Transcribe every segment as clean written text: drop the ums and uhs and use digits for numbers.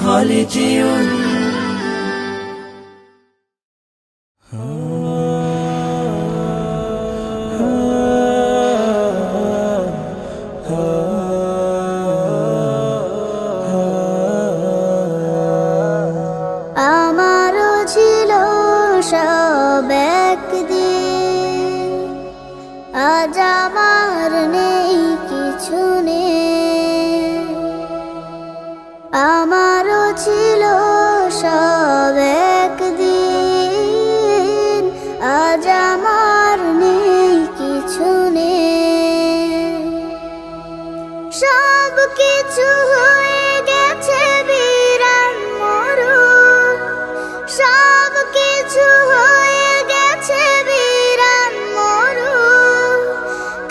خالديون আমারও ছিল সব একদিন, আজ আমার নেই কিছু নেই। আমারও ছিল সব একদিন, আজ আমার নেই কিছু নেই। সব কিছু হয়ে গেছে বিরান মরুন, সব কিছু হয়ে গেছে বিরান মরুন।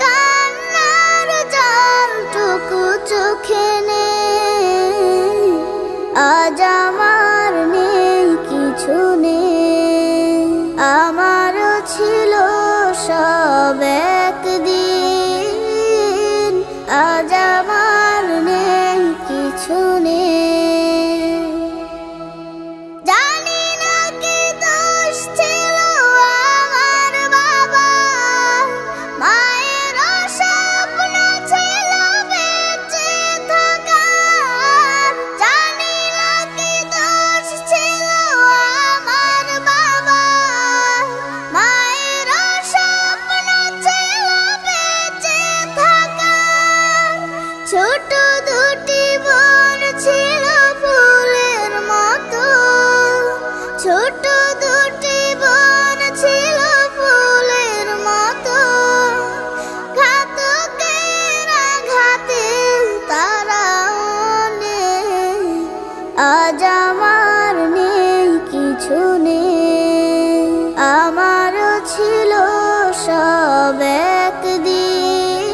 কান্নার জলটুকু চোখে নেই, আজ আমার নেই কিছু নেই। আমারও ছিল সব একদিন, আজ আমার নেই কিছু নেই। জানি না কি দোষ ছিল আমার বাবা, মায়ের স্বপ্ন ছিল বেঁচে থাকার। জানি না কি দোষ ছিল আমার বাবা, মায়ের স্বপ্ন ছিল বেঁচে থাকার। ছোট দুটি বোন ছিল ফুলের মতো, ছোট দুটি বোন ছিল ফুলের মতো। ঘাতকের আঘাতে তারা নেই, আজ আমার নেই কিছু নেই। আমারও ছিল সব একদিন,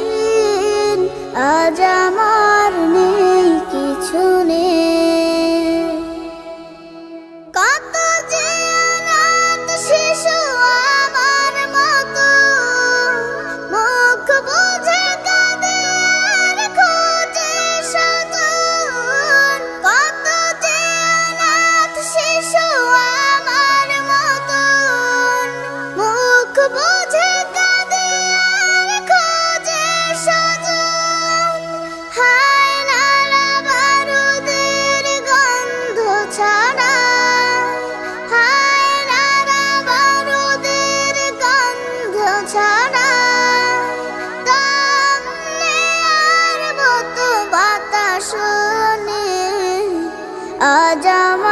আজ আমার নেই কিছু নেই। কত যে অনাথ শিশু আমার মতো, মুখ বুজে কাঁদে আর খোঁজে স্বজন। কত যে অনাথ শিশু আমার মতো, মুখ বুজে কাঁদে আর খোঁজে স্বজন। হায় নালা বারুদের গন্ধ ছাড়া, হায় নালা বারুদের গন্ধ ছাড়া। দম নেয়ার মতো বাতাস নেই, আজ আমার